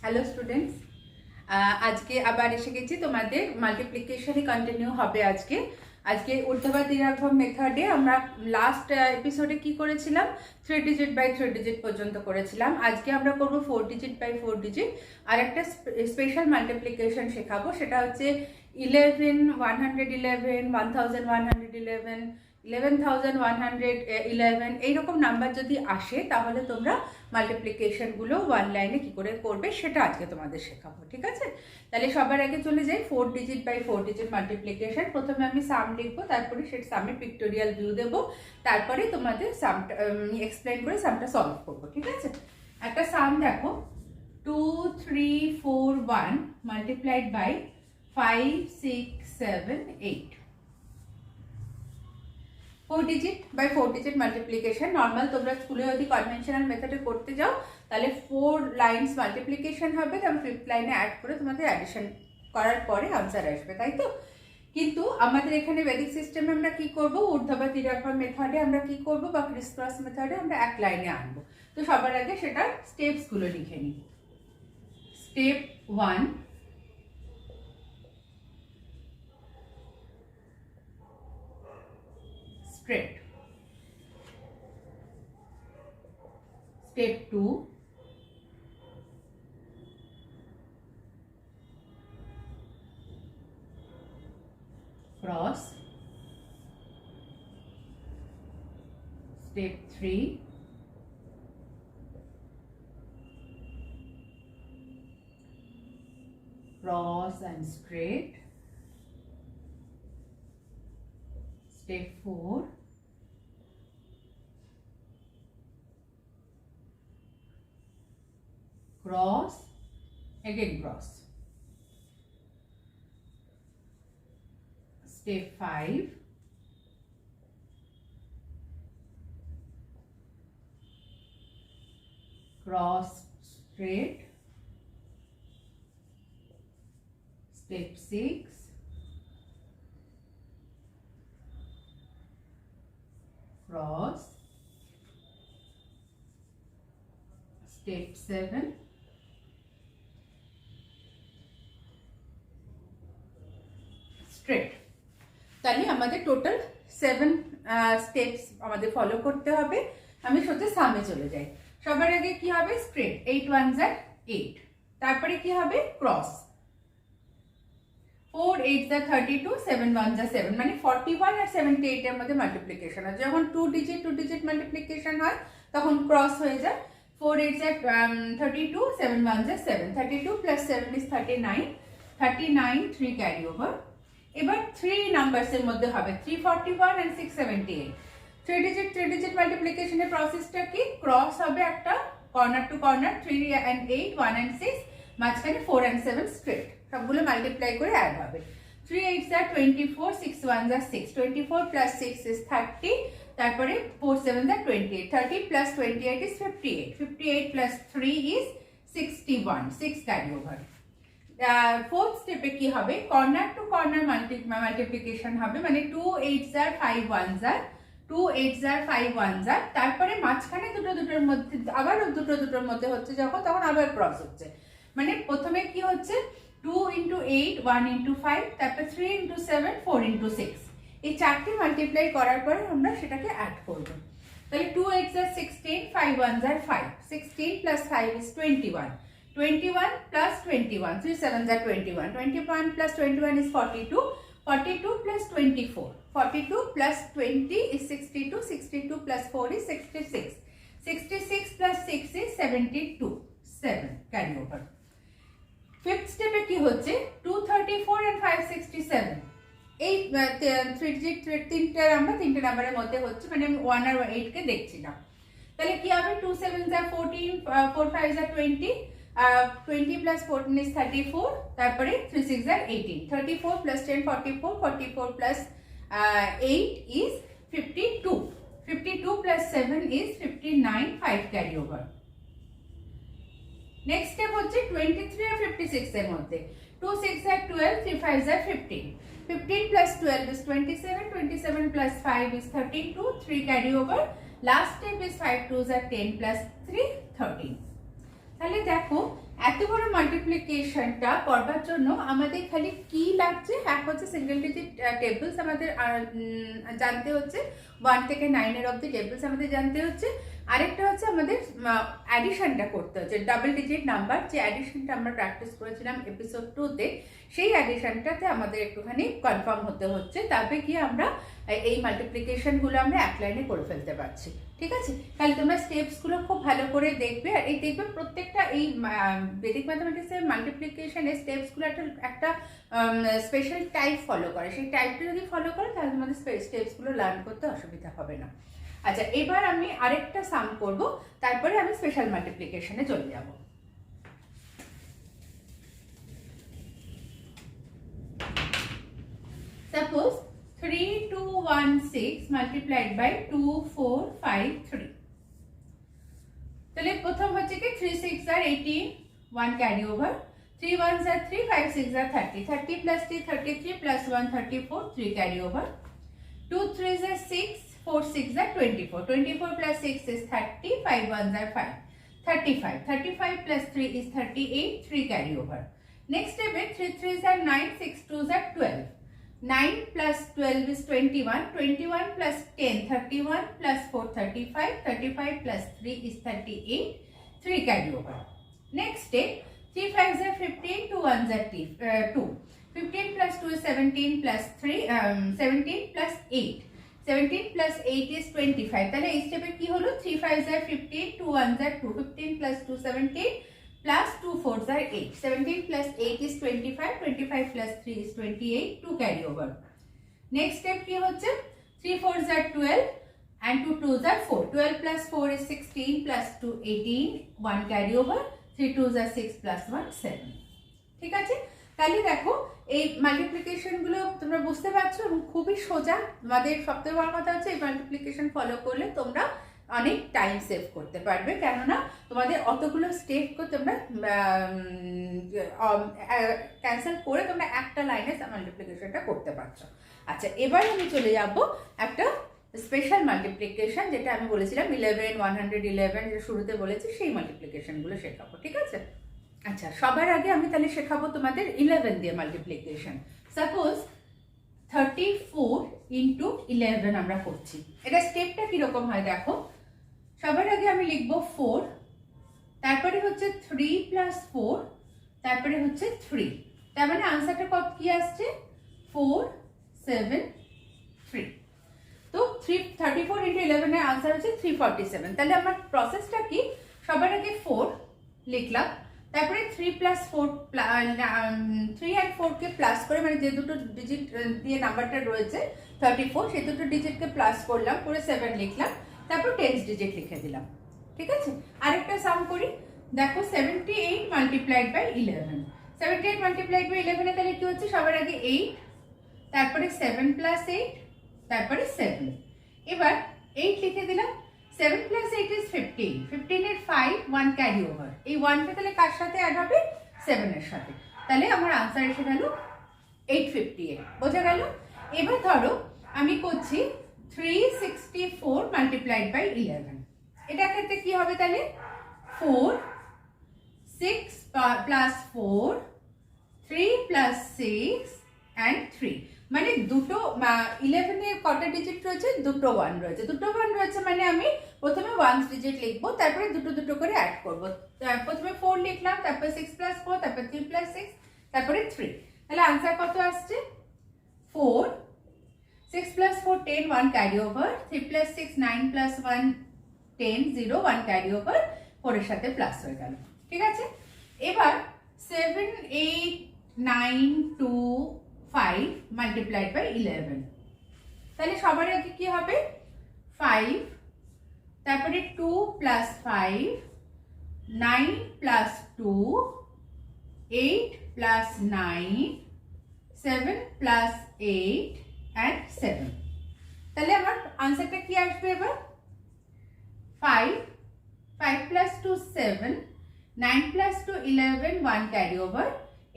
Hello students, আজকে আবার এসে গেছি তোমাদের মাল্টিপ্লিকেশনই কন্টিনিউ হবে। আজকে ঊর্ধ্ববাদ দ্বিঘাত মেথডে আমরা লাস্ট এপিসোডে কি করেছিলাম, 3 ডিজিট বাই 3 ডিজিট পর্যন্ত করেছিলাম। আজকে আমরা করব 4 ডিজিট বাই 4 ডিজিট। আর একটা স্পেশাল মাল্টিপ্লিকেশন শেখাবো, সেটা হচ্ছে 11 111 1111 11,111 এইরকম নাম্বার যদি আসে তাহলে তোমরা মাল্টিপ্লিকেশনগুলো ওয়ান লাইনে কি করে করবে সেটা আজকে তোমাদের শেখাবো। ঠিক আছে, তাহলে সবার আগে চলে যাই 4 ডিজিট বাই 4 ডিজিট মাল্টিপ্লিকেশন। প্রথমে আমি সাম লিখবো, তারপরে সেই সামে পিক্টোরিয়াল ভিউ দেবো, তারপরে তোমাদের সামটা এক্সপ্লেন করে সামটা সলভ করবো। ঠিক আছে, একটা সাম দেখো, 2 3 4 1 multiplied by 5 6 7 8। 4 digit by 4 digit multiplication normal তোমরা স্কুলে যদি কনভেনশনাল মেথডে করতে যাও তাহলে 4 লাইন্স মাল্টিপ্লিকেশন হবে, তারপর 5th লাইনে অ্যাড করে তোমাদের অ্যাডিশন করার পরে আনসার আসবে, তাই তো? কিন্তু আমাদের এখানে বেদিক সিস্টেমে আমরা কি করব, ঊর্ধ্ববাদ দ্বিঘাত মেথডে আমরা কি করব বা ক্রিস ক্রস মেথডে আমরা এক লাইনে আনবো। তো সবার আগে সেটার স্টেপসগুলো লিখে নিই। Step 1, straight. Step 2, cross. Step 3, cross and straight. Step 4, cross, again cross. Step 5, cross straight. Step 6, cross. Step 7, straight. তাহলে আমাদের টোটাল 7 স্টেপস আমাদের ফলো করতে হবে। আমি সোজা সামে চলে যাই। সবার আগে কি হবে, স্ট্রেট, 8 1s are 8। তারপরে কি হবে, cross, 4 8s are 32, 7 1s are 7, মানে 41 আর 78 এর মধ্যে মাল্টিপ্লিকেশন হয়। যখন 2 ডিজিট মাল্টিপ্লিকেশন হয় তখন ক্রস হয়ে যায়। 4 8s are 32, 7 1s are 7, 32 plus 7 is 39, 3 carry over. এবার 3 নাম্বারসের মধ্যে হবে 341 and 678। 3 ডিজিট মাল্টিপ্লিকেশনের প্রসেসটা কি, ক্রস হবে একটা corner to corner, 3 and 8 1 and 6, মাঝখানে 4 and 7 স্ট্রেট, সবগুলো মাল্টিপ্লাই করে অ্যাড হবে। 3 8s are 24, 6 1s are 6, 24 plus 6 is 30, তারপরে 4 7s are 28, 30 plus 28 is 58, 58 plus 3 is 61, 6 carry over. Fourth স্টেপে কি হবে, কর্নার টু কর্নার মাল্টিপ্লিকেশন হবে, মানে 2 8s are 5 1s are, 2 8s are 5 1s are, তারপরে মাঝখানে দুটোর মধ্যে আবার দুটোর মধ্যে হচ্ছে যখন, তখন আবার ক্রস হচ্ছে। মানে প্রথমে কি হচ্ছে, 2 into 8 1 into 5, তারপর 3 into 7 4 into 6, এই চারটি মাল্টিপ্লাই করার পরে আমরা সেটাকে অ্যাড করব। তাহলে 2 8s are 16, 5 1s are 5, 16 plus 5 is 21, 21 plus 21, 3 7s are 21, 21 plus 21 is 42, 42 plus 24, 42 plus 20 is 62, 62 plus 4 is 66, 66 plus 6 is 72, 7 carry over. Fifth স্টেপে কি হচ্ছে, 234 and 567, এই 3 ডিজিট আমরা তিনটে নাম্বারের মধ্যে হচ্ছে, মানে আমি 1 আর 8 কে দেখছি না। তাহলে কি হবে, 2 7s are 14, 4 5s are 20, 20 plus 14 is 34, তারপরে 3 6s are 18, 34 plus 10 44, 44 plus 8 is 52, 52 plus 7 is 59, 5 carry over. Next step হচ্ছে 23 আর 56 এর মধ্যে, 2 6 are 12, 3 5s are 15, 15 plus 12 is 27, 27 plus 5 is 32, 3 carry over. Last step is 5 2s are 10 plus 3 13. তাহলে দেখো এত বড় মাল্টিপ্লিকেশনটা করবার জন্য আমাদের খালি কি লাগছে, এক হচ্ছে সিঙ্গেল ডিজিট টেবিলস আমাদের জানতে হচ্ছে, 1 থেকে 9 অবধি টেবিলস আমাদের জানতে হচ্ছে। আরেকটা হচ্ছে আমাদের অ্যাডিশনটা করতে হচ্ছে, ডাবল ডিজিট নাম্বার যে অ্যাডিশনটা আমরা প্র্যাকটিস করেছিলাম এপিসোড 2-তে, সেই অ্যাডিশনটাতে আমাদের একটুখানি কনফার্ম হতে হচ্ছে, তবে কি আমরা এই মাল্টিপ্লিকেশনগুলো আমরা এক লাইনে করে ফেলতে পারছি। ঠিক আছে, তাহলে তোমরা স্টেপসগুলো খুব ভালো করে দেখবে। আর এই দেখবে প্রত্যেকটা এই বেদিক ম্যাথামেটিক্সের মাল্টিপ্লিকেশনের স্টেপসগুলো একটা স্পেশাল টাইপ ফলো করে, সেই টাইপটা যদি ফলো করে তাহলে তোমাদের স্টেপসগুলো লার্ন করতে অসুবিধা হবে না। আচ্ছা, এবার আমি আরেকটা সাম করব, তারপরে আমি স্পেশাল মাল্টিপ্লিকেশনে চলে যাব। সাপোজ 3216 multiplied by 2453, তাহলে প্রথম হচ্ছে কি 3 6 are 18, 1 carry over, 3 1s are 3, 5 6 are 30, 30 plus 3 33 plus 1 34, 3 carry over, 2 3s are 6, 4 6 are 24, 24 plus 6 is 30, 5 1s are 5, 35, 35 plus 3 is 38, 3 carry over. Next step is 3 3s are 9, 6 2s are 12, 9 plus 12 is 21, 21 plus 10 31 plus 4 35, 35 plus 3 is 38, 3 carry over. Next step, 3 5s are 15, 2 1s are 2, 15 plus 2 is 17 plus 3 17 plus 8, 17 plus 8 is 25, তাহলে এই স্টেপে কি হলো, 3 5s are 15, 2 1s are 2, 15 plus 2 17 plus 2 4s are 8, 17 plus 8 is 25, 25 plus 3 is 28, 2 carry over. Next step কি হচ্ছে, 3 4s are 12 and 2 2s are 4, 12 plus 4 is 16 plus 2 18, 1 carry over, 3 2s are 6 plus 1 7. ঠিক আছে, তাহলে দেখো এই মাল্টিপ্লিকেশনগুলো তোমরা বুঝতে পারছো এবং খুবই সোজা। তোমাদের সবথেকে বড় কথা হচ্ছে এই মাল্টিপ্লিকেশন ফলো করলে তোমরা অনেক টাইম সেভ করতে পারবে, কেননা তোমাদের অতগুলো স্টেপ করে তোমরা ক্যান্সেল করে তোমরা একটা লাইনে মাল্টিপ্লিকেশনটা করতে পারছো। আচ্ছা, এবার আমি চলে যাব একটা স্পেশাল মাল্টিপ্লিকেশন, যেটা আমি বলেছিলাম 11 111 যে শুরুতে বলেছি, সেই মাল্টিপ্লিকেশনগুলো শেখাবো। ঠিক আছে, আচ্ছা সবার আগে আমি তাহলে শেখাবো তোমাদের 11 দিয়ে মাল্টিপ্লিকেশন। সাপোজ 34 ইন্টু 11 আমরা করছি, এটা স্টেপটা কিরকম হয় দেখো। সবার আগে আমি লিখবো 4, তারপরে হচ্ছে 3 প্লাস 4, তারপরে হচ্ছে 3, তার মানে আনসারটা কত কি আসছে, 4 7 3। তো 34 ইন্টু 11 এর আনসার হচ্ছে 347। তাহলে আমার প্রসেসটা কি, সবার আগে 4 লিখলাম, তারপরে 3 প্লাস 4 3 আর 4 কে প্লাস করে, মানে যে দুটো ডিজিট দিয়ে নাম্বারটা রয়েছে 34, সেই দুটো ডিজিটকে প্লাস করলাম, করে 7 লিখলাম, তারপর 10 ডিজিট লিখে দিলাম। ঠিক আছে, আরেকটা সাম করি, দেখো 78 মাল্টিপ্লাইড বাই 11, 78 মাল্টিপ্লাইড বাই 11 এ তাহলে কি হচ্ছে, সবার আগে 8, তারপরে 7 প্লাস 8, তারপরে 7, এবার 8 লিখে দিলাম, 7 plus 8 is 15, 15 এর 5, 1 carry over, এই 1টা তাহলে কার সাথে অ্যাড হবে, 7 এর সাথে, তাহলে আমার আনসার এসে গেল 858। বোঝা গেল? এবার ধরো আমি করছি 364 মাল্টিপ্লাইড বাই 11, এটা ক্ষেত্রে কি হবে তাহলে, 4 6 প্লাস 4, 3 প্লাস 6 and 3, মানে দুটো 11 এ কটা ডিজিট রয়েছে, দুটো 1 রয়েছে, দুটো 1 রয়েছে মানে আমি প্রথমে 1 ডিজিট লিখবো, তারপরে দুটো দুটো করে অ্যাড করব। প্রথমে 4 লিখলাম, তারপরে 6 প্লাস 4, তারপরে 3 প্লাস 6, তারপরে 3, তাহলে আনসার কত আসছে, 4, 6 plus 4 10, 1 carry over, 3 plus 6 9 plus 1 10, 0 1 carry over, 4 এর সাথে প্লাস হয়ে গেল। ঠিক আছে, এবার 7 8 9 2 5 multiplied by 11, তাহলে সবার আগে কি হবে, 5, তারপরে 2 plus 5, 9 plus 2, 8 plus 9, 7 plus 8 and 7, তাহলে আমার আনসারটা কি আসবে এবার, 5 plus 2 7, 9 plus 2 11, 1 carry over,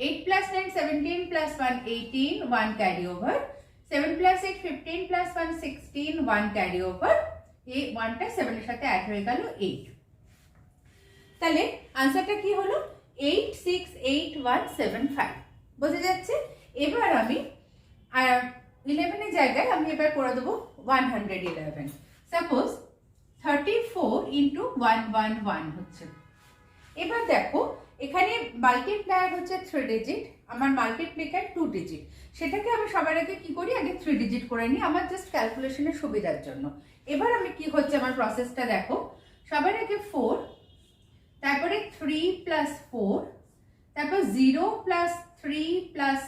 8 plus 9 17 plus 1 18, 1 carry over, 7 plus 8 15 plus 1 16, 1 carry over, এই 1টা 7 এর সাথে অ্যাড হয়ে গেল 8। তাহলে আনসারটা কি হলো, 868175 বোঝা যাচ্ছে। এবার আমি 11 এর জায়গায় আমি এবার করে দেবো 111। সাপোজ 34 ইন্টু 111 হচ্ছে। এবার দেখো এখানে মাল্টিপ্লায়ার হচ্ছে 3 ডিজিট, আমার মাল্টিপ্লিকার 2 ডিজিট। সেটাকে আমি সবার আগে কি করি, আগে 3 ডিজিট করে নিই আমার জাস্ট ক্যালকুলেশনের সুবিধার জন্য। এবার আমি কি হচ্ছে আমার প্রসেসটা দেখো, সবার আগে 4, তারপরে 3 প্লাস 4, তারপর 0 প্লাস 3 প্লাস,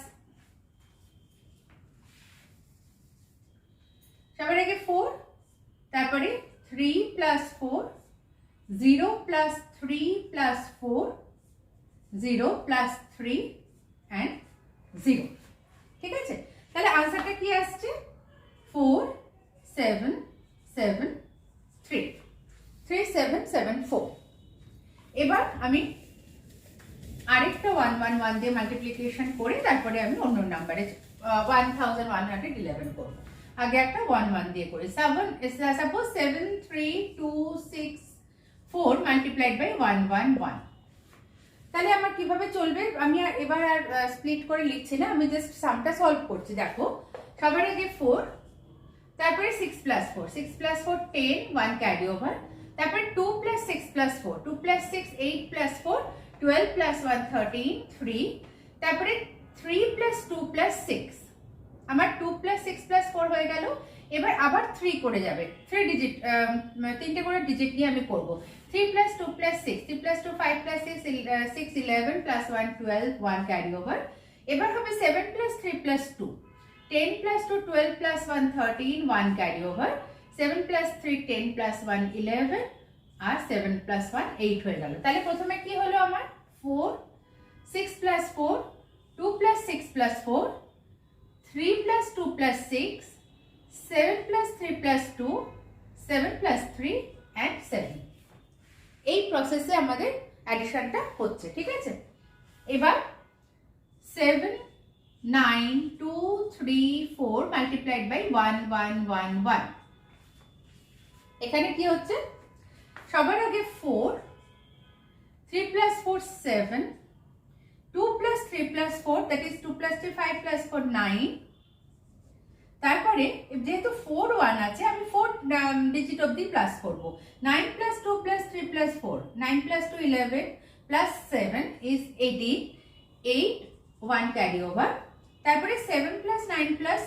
সবার আগে 4, তারপরে 3 plus 4, 0 plus 3 plus 4, 0 plus 3 and 0। ঠিক আছে, তাহলে আনসারটা কি আসছে 4773, 3774। এবার আমি আরেকটা 111 দিয়ে মাল্টিপ্লিকেশন করে তারপরে আমি অন্য নাম্বারে 1111 করব। আগে একটা 11 দিয়ে করি। Suppose 73264 multiplied by 111। তাহলে আমার কিভাবে চলবে, আমি এবার আর স্প্লিট করে লিখছি না, আমি জাস্ট সামটা সলভ করছি। দেখো সবার আগে 4, তারপরে 6 প্লাস 4, 6 প্লাস 4 10, 1 ক্যারি ওভার, তারপরে 2 plus 6 plus 4, 2 plus 6 8 plus 4, 12 plus 1 13, 3, তারপরে 3 প্লাস 2 প্লাস 6, আমার 2 প্লাস 6 প্লাস 4 হয়ে গেল। এবার আবার 3 করে যাবে, 3 ডিজিট, তিনটে করে ডিজিট নিয়ে আমি করব। 3 plus 2 plus 6, 3 plus 2 5 plus 6 6 11 plus 1 12, 1 carry over. এবার হবে 7 plus 3 plus 2, 10 plus 2 12 plus 1 13, 1 carry over, 7 plus 3 10 plus 1 11, আর 7 প্লাস 1 8 হয়ে গেল। তাহলে প্রথমে কি হলো আমার 4, 6 plus 4, 2 plus 6 plus 4, 3 plus 2 plus 6, 7 plus 3 plus 2, 7 plus 3 and 7। এই প্রসেসে আমাদের অ্যাডিশনটা হচ্ছে। ঠিক আছে, এবার 7 9 2 3 4 মাল্টিপ্লাইড বাই 1111। এখানে কি হচ্ছে, সবার আগে 4, 3 plus 4 7, 2 plus 3 plus 4, that is 2 plus 3 5 plus 4 9। তারপরে যেহেতু 4 1 আছে আমি 4 ডিজিট অবধি প্লাস করব। 9 plus 2 plus 3 plus 4, 9 plus 2 11 plus 7 is 18, 8 1 carry over, তারপরে 7 plus 9 plus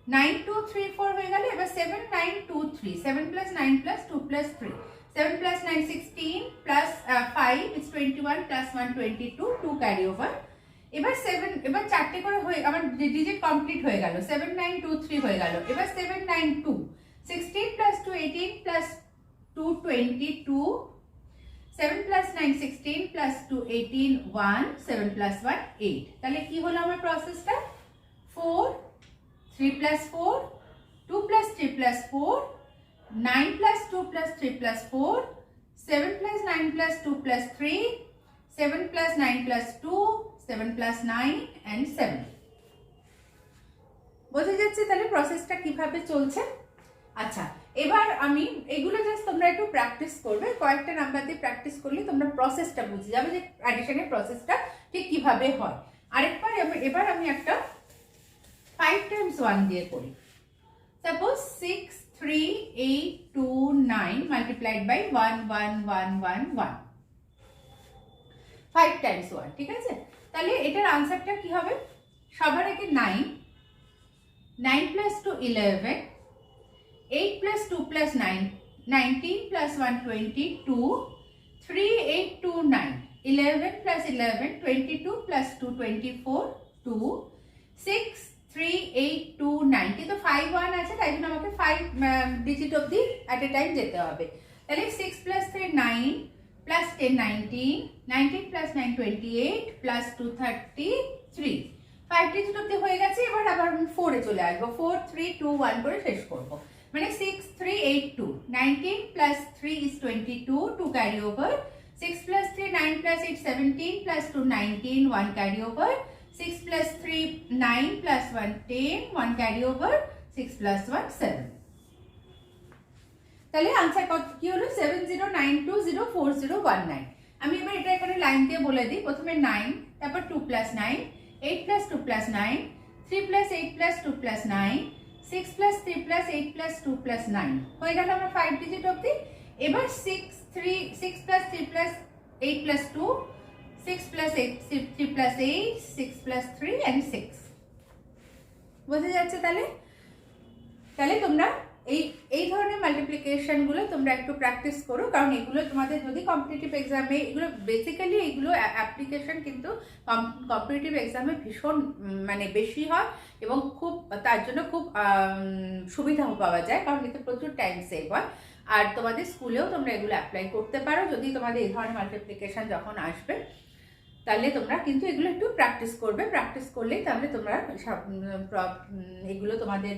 9 2 3 4 হয়ে গেল। এবার 7 9 2 3, 7 plus 9 plus 2 plus 3, 7 plus 9 16 plus 5 is 21 plus 1 22, 2 carry over. এবার 7, এবার চারটে করে হয়ে আমার ডিজিট কমপ্লিট হয়ে গেল, 7 9 2 3 হয়ে গেল। এবার 7 9 2, 16 plus 2 18 plus 2 22, 7 plus 9 16 plus 2 18 1, 7 plus 1 8। তাহলে কি হলো আমার প্রসেসটা 4 3 plus 4, 2 plus 3 plus 4, 9 plus 2 plus 3 plus 4, 7 plus 9 plus 2 plus 3, 7 plus 9 plus 2, 7 plus 9 and 7। বোঝা যাচ্ছে তাহলে প্রসেসটা কিভাবে চলছে। আচ্ছা, এবার আমি এগুলো জাস্ট তোমরা একটু প্র্যাকটিস করবে, কয়েকটা নাম্বার দিয়ে প্র্যাকটিস করলে তোমরা প্রসেসটা বুঝে যাবে যে অ্যাডিশনের প্রসেসটা ঠিক কিভাবে হয়। আরেকবার এবার আমি একটা 5 times 1 দিয়ে করি। Suppose 6 3 8 2 9 multiplied by 1 1 1 1 1, 5 times 1। ঠিক আছে, তাহলে এটার আনসারটা কি হবে, সবার আগে 9, 9 plus 2 11, 8 plus 2 plus 9 19 plus 1 22, 3 8 2 9, 11 plus 11 22 plus 2 24, 2 6 3 8 2 9। কিন্তু 5 1 আছে, তাই জন্য আমাকে 5 ডিজিট অবধি অ্যাট এ টাইম যেতে হবে। তাহলে 6 plus 3 9 plus 10 19, 19 plus 9 28 plus 2 33, 5 digit অবধি হয়ে গেছে। এবার আবার আমি 4 এ চলে আসবো, 4 3 2 1 করে শেষ করব। মানে 6 3 8 2, 19 plus 3 is 22, 2 carry over, 6 plus 3 9 plus 8 17 plus 2 19, 1 carry over, 6 plus 3 9 plus 1 10, 1 carry over, 6 plus 1 7। তাহলে আনসার কত কি হলো 70920401 9। আমি এবার এটা এখানে লাইন দিয়ে বলে দিই। প্রথমে 9, তারপর 2 + 9, 8 + 2 + 9, 3 + 8 + 2 + 9, 6 + 3 + 8 + 2 + 9 হয়ে গেল আমার 5 ডিজিট অবধি। এবার 6 + 3 + 8 + 2, 6 + 8 3 + 8, 6 + 3 and 6 বোঝা যাচ্ছে? তাহলে তোমরা এই ধরনের মাল্টিপ্লিকেশন গুলো তোমরা একটু প্র্যাকটিস করো, কারণ এগুলো তোমাদের যদি কম্পিটিটিভ এক্সামে, এগুলো বেসিক্যালি এগুলো অ্যাপ্লিকেশন কিন্তু কম্পিটিটিভ এক্সামে ভীষণ মানে বেশি হয় এবং খুব তার জন্য খুব সুবিধাও পাওয়া যায়, কারণ এতে প্রচুর টাইম সেভ হয়। আর তোমাদের স্কুলেও তোমরা এগুলো অ্যাপ্লাই করতে পারো যদি তোমাদের এই ধরনের মাল্টিপ্লিকেশন যখন আসবে, তাহলে তোমরা কিন্তু এগুলো একটু প্র্যাকটিস করবে। প্র্যাকটিস করলেই তাহলে তোমরা এগুলো তোমাদের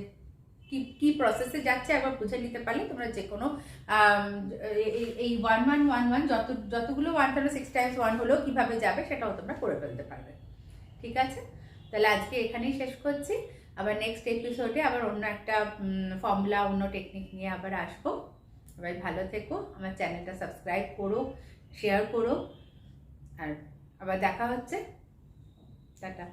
কি প্রসেসে যাচ্ছে একবার বুঝে নিতে পারলে তোমরা যে কোনো এই 1 1 1 1 যতগুলো 1 হলো 6 × 1 হলো কিভাবে যাবে সেটাও তোমরা করে ফেলতে পারবে। ঠিক আছে, তাহলে আজকে এখানেই শেষ করছি। আবার নেক্সট এপিসোডে আবার অন্য একটা ফর্মুলা, অন্য টেকনিক নিয়ে আবার আসবো। সবাই ভালো থেকো, আমার চ্যানেলটা সাবস্ক্রাইব করো, শেয়ার করো, আর আবার দেখা হচ্ছে। টাটা।